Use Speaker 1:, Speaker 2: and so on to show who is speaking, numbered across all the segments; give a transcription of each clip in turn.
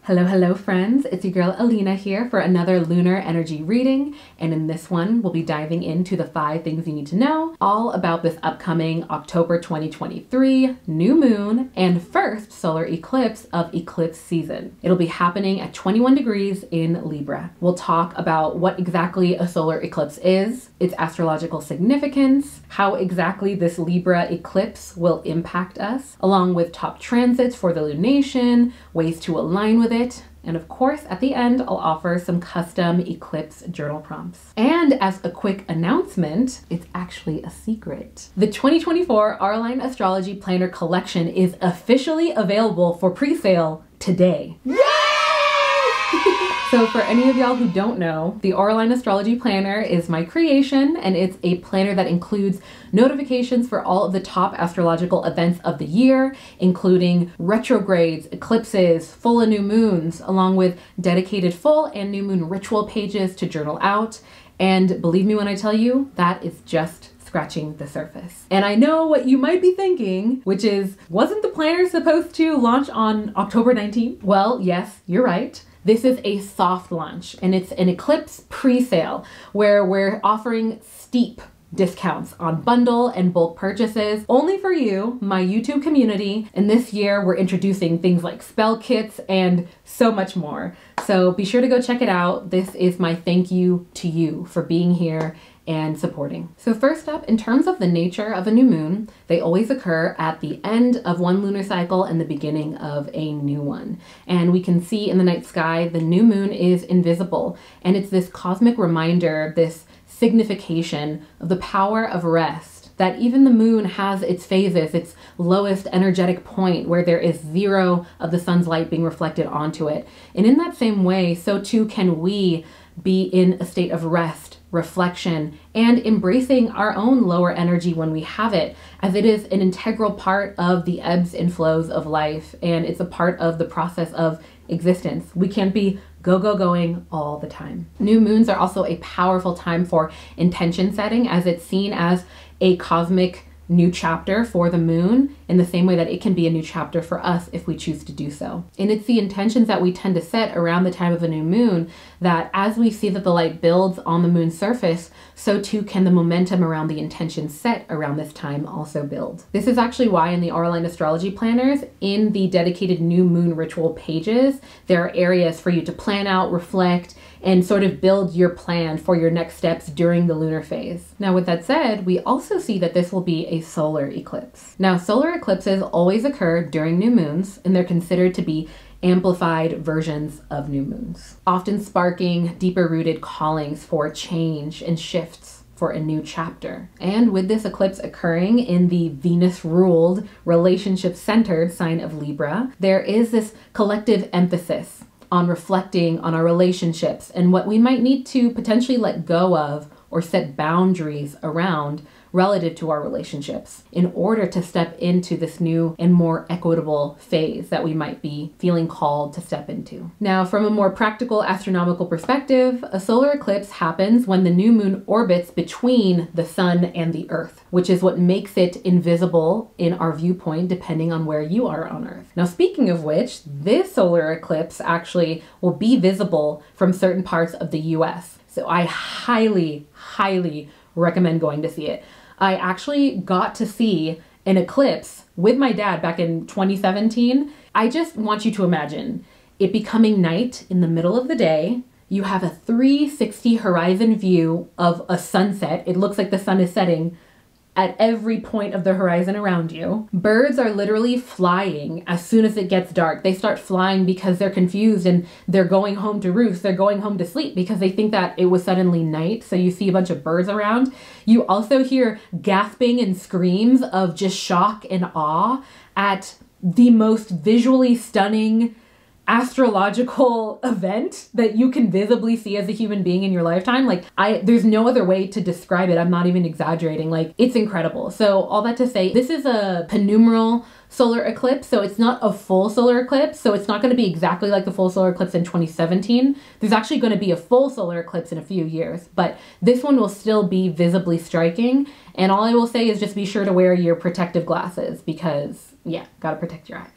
Speaker 1: Hello, hello friends. It's your girl Alina here for another lunar energy reading. And in this one, we'll be diving into the 5 things you need to know all about this upcoming October 2023 new moon and first solar eclipse of eclipse season. It'll be happening at 21 degrees in Libra. We'll talk about what exactly a solar eclipse is, its astrological significance, how exactly this Libra eclipse will impact us, along with top transits for the lunation, ways to align with it, and of course, at the end, I'll offer some custom eclipse journal prompts. And as a quick announcement, it's actually a secret. The 2024 Auralign Astrology Planner Collection is officially available for pre-sale today. Yay! So for any of y'all who don't know, the Auralign Astrology Planner is my creation, and it's a planner that includes notifications for all of the top astrological events of the year, including retrogrades, eclipses, full and new moons, along with dedicated full and new moon ritual pages to journal out. And believe me when I tell you, that is just scratching the surface. And I know what you might be thinking, which is, wasn't the planner supposed to launch on October 19th? Well, yes, you're right. This is a soft launch, and it's an eclipse pre-sale where we're offering steep discounts on bundle and bulk purchases only for you, my YouTube community. And this year we're introducing things like spell kits and so much more. So be sure to go check it out. This is my thank you to you for being here and supporting. So first up, in terms of the nature of a new moon, they always occur at the end of one lunar cycle and the beginning of a new one. And we can see in the night sky, the new moon is invisible. And it's this cosmic reminder, this signification of the power of rest, that even the moon has its phases, its lowest energetic point where there is zero of the sun's light being reflected onto it. And in that same way, so too can we be in a state of rest, reflection, and embracing our own lower energy when we have it, as it is an integral part of the ebbs and flows of life, and it's a part of the process of existence. We can't be going all the time. New moons are also a powerful time for intention setting, as it's seen as a cosmic new chapter for the moon, in the same way that it can be a new chapter for us if we choose to do so. And it's the intentions that we tend to set around the time of a new moon that as we see that the light builds on the moon's surface, so too can the momentum around the intention set around this time also build. This is actually why in the Auralign Astrology Planners, in the dedicated new moon ritual pages, there are areas for you to plan out, reflect, and sort of build your plan for your next steps during the lunar phase. Now, with that said, we also see that this will be a solar eclipse. Now, solar eclipses always occur during new moons, and they're considered to be amplified versions of new moons, often sparking deeper rooted callings for change and shifts for a new chapter. And with this eclipse occurring in the Venus-ruled, relationship-centered sign of Libra, there is this collective emphasis on reflecting on our relationships and what we might need to potentially let go of or set boundaries around relative to our relationships in order to step into this new and more equitable phase that we might be feeling called to step into. Now, from a more practical astronomical perspective, a solar eclipse happens when the new moon orbits between the sun and the earth, which is what makes it invisible in our viewpoint depending on where you are on Earth. Now, speaking of which, this solar eclipse actually will be visible from certain parts of the US. So I highly recommend going to see it. I actually got to see an eclipse with my dad back in 2017. I just want you to imagine it becoming night in the middle of the day. You have a 360 horizon view of a sunset. It looks like the sun is setting at every point of the horizon around you. Birds are literally flying as soon as it gets dark. They start flying because they're confused and they're going home to roost. They're going home to sleep because they think that it was suddenly night. So you see a bunch of birds around. You also hear gasping and screams of just shock and awe at the most visually stunning astrological event that you can visibly see as a human being in your lifetime. Like, there's no other way to describe it. I'm not even exaggerating. Like, it's incredible. So all that to say, this is a penumbral solar eclipse, so it's not a full solar eclipse, so it's not going to be exactly like the full solar eclipse in 2017. There's actually going to be a full solar eclipse in a few years, but this one will still be visibly striking. And all I will say is just be sure to wear your protective glasses because, yeah, gotta protect your eyes.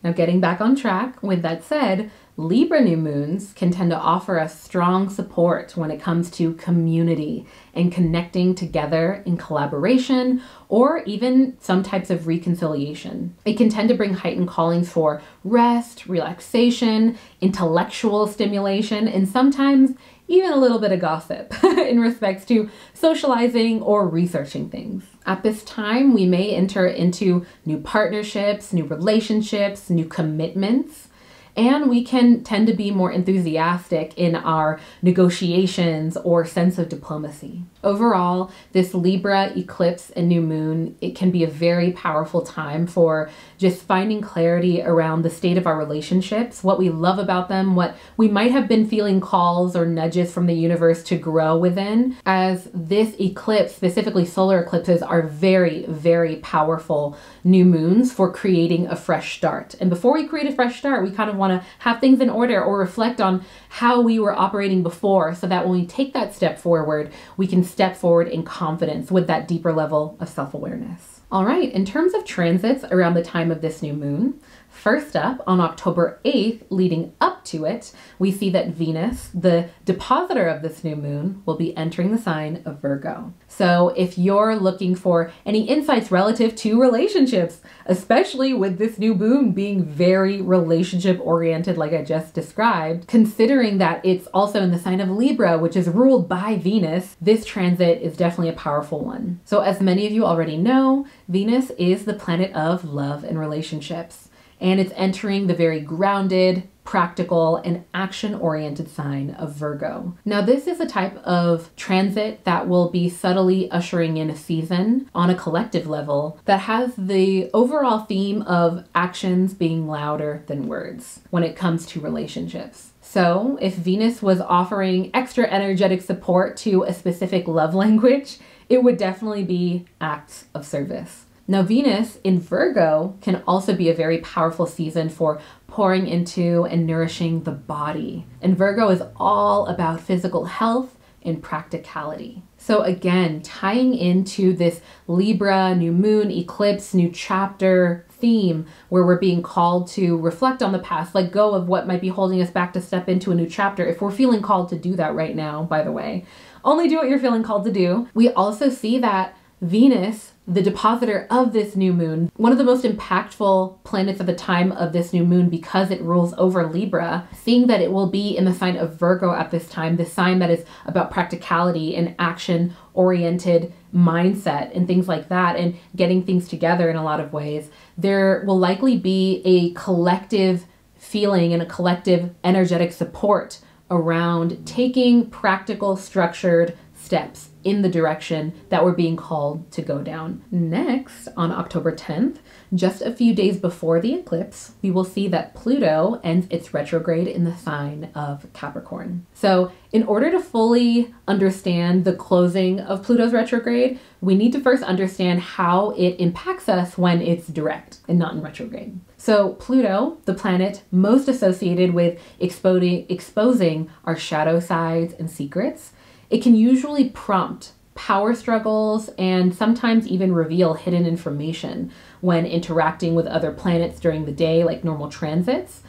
Speaker 1: Now, getting back on track, with that said, Libra new moons can tend to offer us strong support when it comes to community and connecting together in collaboration or even some types of reconciliation. It can tend to bring heightened callings for rest, relaxation, intellectual stimulation, and sometimes even a little bit of gossip in respects to socializing or researching things. At this time, we may enter into new partnerships, new relationships, new commitments, and we can tend to be more enthusiastic in our negotiations or sense of diplomacy. Overall, this Libra eclipse and new moon, it can be a very powerful time for just finding clarity around the state of our relationships, what we love about them, what we might have been feeling calls or nudges from the universe to grow within, as this eclipse, specifically solar eclipses, are very, very powerful new moons for creating a fresh start. And before we create a fresh start, we kind of want to have things in order or reflect on how we were operating before, so that when we take that step forward, we can step forward in confidence with that deeper level of self-awareness. All right, in terms of transits around the time of this new moon, first up, on October 8th, leading up to it, we see that Venus, the depositor of this new moon, will be entering the sign of Virgo. So if you're looking for any insights relative to relationships, especially with this new moon being very relationship oriented like I just described, considering that it's also in the sign of Libra, which is ruled by Venus, this transit is definitely a powerful one. So as many of you already know, Venus is the planet of love and relationships, and it's entering the very grounded, practical, and action-oriented sign of Virgo. Now, this is a type of transit that will be subtly ushering in a season on a collective level that has the overall theme of actions being louder than words when it comes to relationships. So if Venus was offering extra energetic support to a specific love language, it would definitely be acts of service. Now, Venus in Virgo can also be a very powerful season for pouring into and nourishing the body. And Virgo is all about physical health and practicality. So again, tying into this Libra, new moon, eclipse, new chapter theme, where we're being called to reflect on the past, let go of what might be holding us back to step into a new chapter. If we're feeling called to do that right now, by the way, only do what you're feeling called to do. We also see that Venus, the depositor of this new moon, one of the most impactful planets at the time of this new moon because it rules over Libra, seeing that it will be in the sign of Virgo at this time, the sign that is about practicality and action-oriented mindset and things like that, and getting things together in a lot of ways, there will likely be a collective feeling and a collective energetic support around taking practical, structured steps in the direction that we're being called to go down. Next, on October 10th, just a few days before the eclipse, we will see that Pluto ends its retrograde in the sign of Capricorn. So in order to fully understand the closing of Pluto's retrograde, we need to first understand how it impacts us when it's direct and not in retrograde. So Pluto, the planet most associated with exposing our shadow sides and secrets, it can usually prompt power struggles and sometimes even reveal hidden information when interacting with other planets during the day, like normal transits,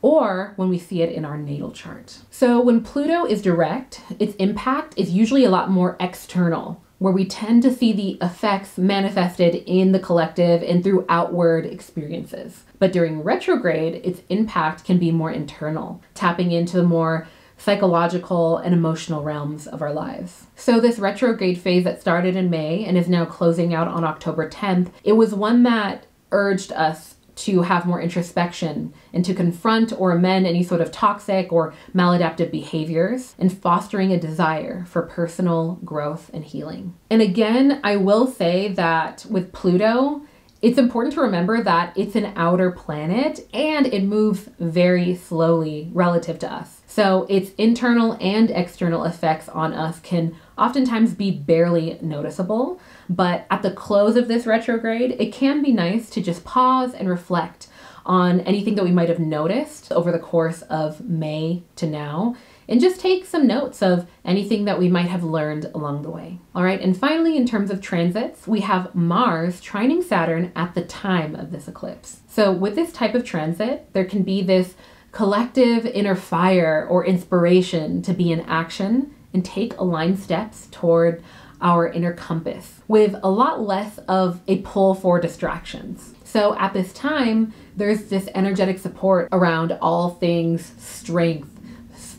Speaker 1: or when we see it in our natal chart. So when Pluto is direct, its impact is usually a lot more external, where we tend to see the effects manifested in the collective and through outward experiences. But during retrograde, its impact can be more internal, tapping into the more psychological and emotional realms of our lives. So this retrograde phase that started in May and is now closing out on October 10th, it was one that urged us to have more introspection and to confront or amend any sort of toxic or maladaptive behaviors, and fostering a desire for personal growth and healing. And again, I will say that with Pluto, it's important to remember that it's an outer planet and it moves very slowly relative to us. So its internal and external effects on us can oftentimes be barely noticeable, but at the close of this retrograde, it can be nice to just pause and reflect on anything that we might have noticed over the course of May to now, and just take some notes of anything that we might have learned along the way. All right, and finally, in terms of transits, we have Mars trining Saturn at the time of this eclipse. So with this type of transit, there can be this collective inner fire or inspiration to be in action and take aligned steps toward our inner compass with a lot less of a pull for distractions. So at this time, there's this energetic support around all things strength,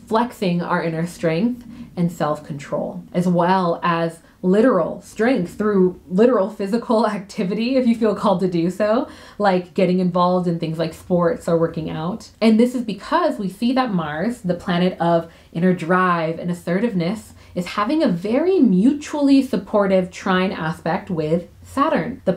Speaker 1: flexing our inner strength and self-control, as well as literal strength through literal physical activity, if you feel called to do so, like getting involved in things like sports or working out. And this is because we see that Mars, the planet of inner drive and assertiveness, is having a very mutually supportive trine aspect with Saturn, the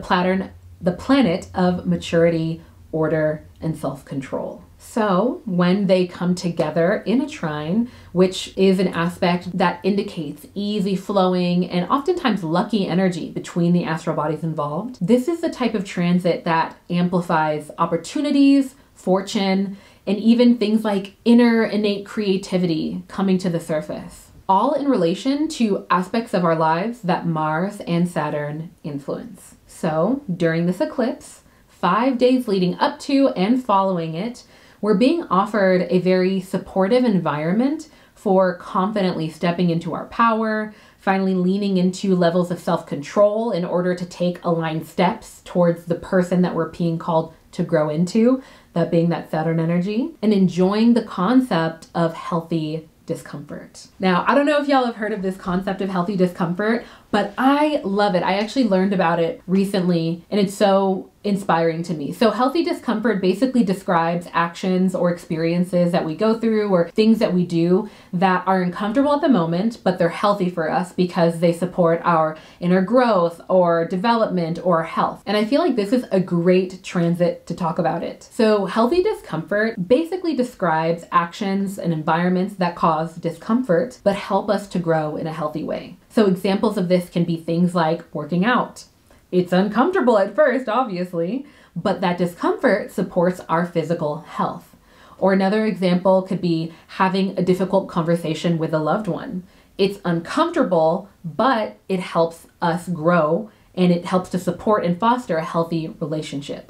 Speaker 1: planet of maturity, order, and self-control. So when they come together in a trine, which is an aspect that indicates easy flowing and oftentimes lucky energy between the astral bodies involved, this is the type of transit that amplifies opportunities, fortune, and even things like inner innate creativity coming to the surface, all in relation to aspects of our lives that Mars and Saturn influence. So during this eclipse, 5 days leading up to and following it, we're being offered a very supportive environment for confidently stepping into our power, finally leaning into levels of self-control in order to take aligned steps towards the person that we're being called to grow into, that being that Saturn energy, and enjoying the concept of healthy discomfort. Now, I don't know if y'all have heard of this concept of healthy discomfort, but I love it. I actually learned about it recently, and it's so inspiring to me. So healthy discomfort basically describes actions or experiences that we go through or things that we do that are uncomfortable at the moment, but they're healthy for us because they support our inner growth or development or health. And I feel like this is a great transit to talk about it. So healthy discomfort basically describes actions and environments that cause discomfort, but help us to grow in a healthy way. So examples of this can be things like working out. It's uncomfortable at first, obviously, but that discomfort supports our physical health. Or another example could be having a difficult conversation with a loved one. It's uncomfortable, but it helps us grow and it helps to support and foster a healthy relationship.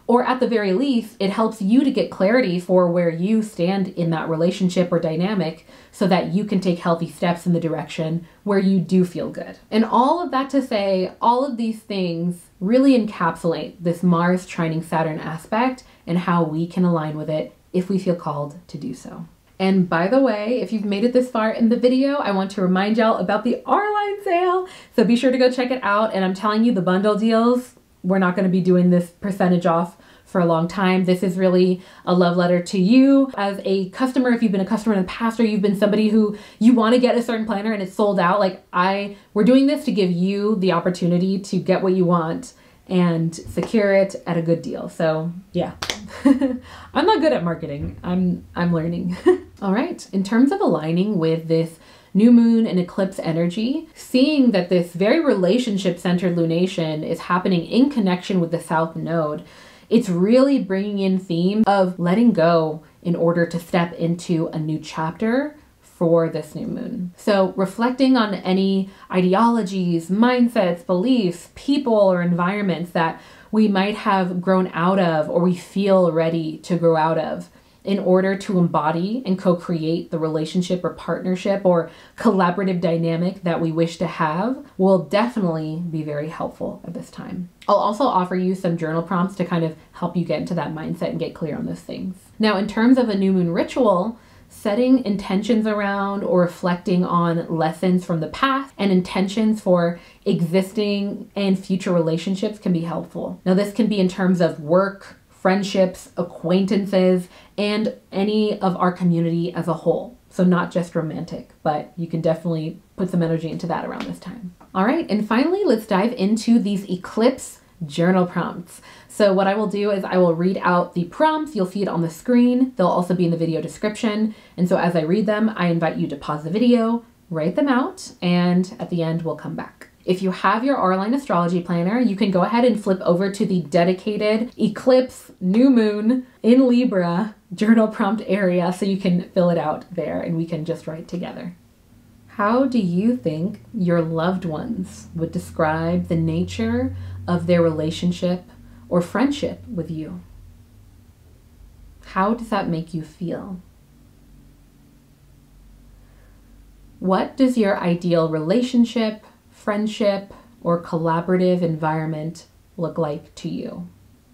Speaker 1: Or at the very least, it helps you to get clarity for where you stand in that relationship or dynamic so that you can take healthy steps in the direction where you do feel good. And all of that to say, all of these things really encapsulate this Mars trining Saturn aspect and how we can align with it if we feel called to do so. And by the way, if you've made it this far in the video, I want to remind y'all about the Auralign sale. So be sure to go check it out. And I'm telling you, the bundle deals, we're not going to be doing this percentage off for a long time. This is really a love letter to you as a customer. If you've been a customer in the past or you've been somebody who you want to get a certain planner and it's sold out, we're doing this to give you the opportunity to get what you want and secure it at a good deal. So yeah, I'm not good at marketing. I'm learning. All right. In terms of aligning with this new moon and eclipse energy, seeing that this very relationship-centered lunation is happening in connection with the South Node, it's really bringing in themes of letting go in order to step into a new chapter for this new moon. So reflecting on any ideologies, mindsets, beliefs, people, or environments that we might have grown out of or we feel ready to grow out of, in order to embody and co-create the relationship or partnership or collaborative dynamic that we wish to have, will definitely be very helpful at this time. I'll also offer you some journal prompts to kind of help you get into that mindset and get clear on those things. Now, in terms of a new moon ritual, setting intentions around or reflecting on lessons from the past and intentions for existing and future relationships can be helpful. Now, this can be in terms of work, friendships, acquaintances, and any of our community as a whole. So not just romantic, but you can definitely put some energy into that around this time. All right, and finally, let's dive into these eclipse journal prompts. So what I will do is I will read out the prompts. You'll see it on the screen. They'll also be in the video description. And so as I read them, I invite you to pause the video, write them out, and at the end, we'll come back. If you have your Auralign astrology planner, you can go ahead and flip over to the dedicated eclipse new moon in Libra journal prompt area so you can fill it out there and we can just write together. How do you think your loved ones would describe the nature of their relationship or friendship with you? How does that make you feel? What does your ideal relationship, friendship, or collaborative environment look like to you?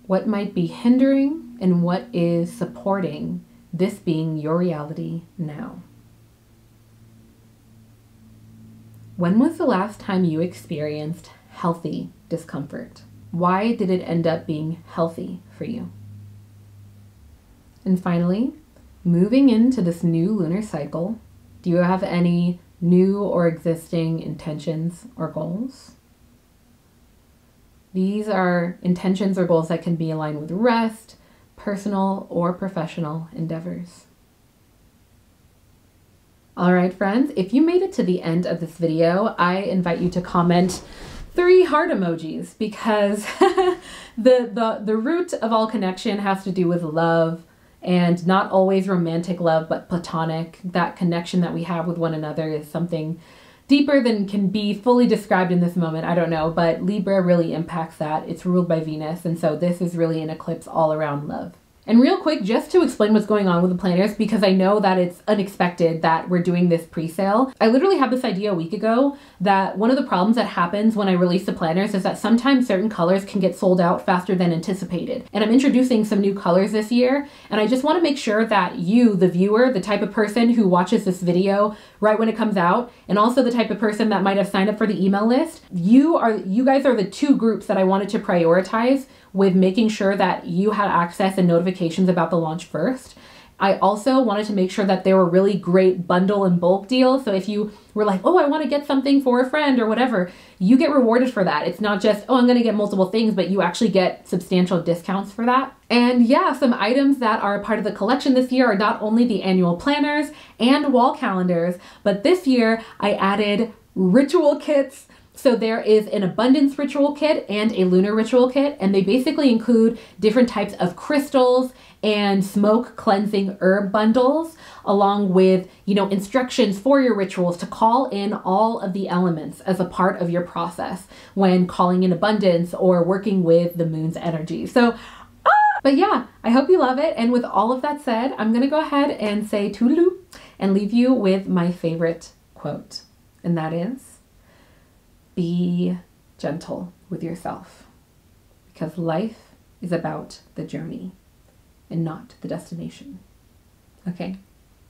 Speaker 1: What might be hindering and what is supporting this being your reality now? When was the last time you experienced healthy discomfort? Why did it end up being healthy for you? And finally, moving into this new lunar cycle, do you have any new or existing intentions or goals? These are intentions or goals that can be aligned with rest, personal or professional endeavors. All right, friends, if you made it to the end of this video, I invite you to comment 3 heart emojis because the root of all connection has to do with love, and not always romantic love, but platonic. That connection that we have with one another is something deeper than can be fully described in this moment. I don't know, but Libra really impacts that. It's ruled by Venus, and so this is really an eclipse all around love. And real quick, just to explain what's going on with the planners, because I know that it's unexpected that we're doing this pre-sale. I literally had this idea a week ago that one of the problems that happens when I release the planners is that sometimes certain colors can get sold out faster than anticipated. And I'm introducing some new colors this year, and I just want to make sure that you, the viewer, the type of person who watches this video right when it comes out, and also the type of person that might have signed up for the email list, you guys are the 2 groups that I wanted to prioritize with making sure that you had access and notifications about the launch first. I also wanted to make sure that there were really great bundle and bulk deals. So if you were like, oh, I want to get something for a friend or whatever, you get rewarded for that. It's not just, oh, I'm going to get multiple things, but you actually get substantial discounts for that. And yeah, some items that are a part of the collection this year are not only the annual planners and wall calendars, but this year I added ritual kits. So there is an abundance ritual kit and a lunar ritual kit, and they basically include different types of crystals and smoke cleansing herb bundles, along with, instructions for your rituals to call in all of the elements as a part of your process when calling in abundance or working with the moon's energy. So, but yeah, I hope you love it. And with all of that said, I'm going to go ahead and say toodaloo and leave you with my favorite quote, and that is, be gentle with yourself, because life is about the journey and not the destination. Okay?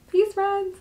Speaker 1: Peace, friends!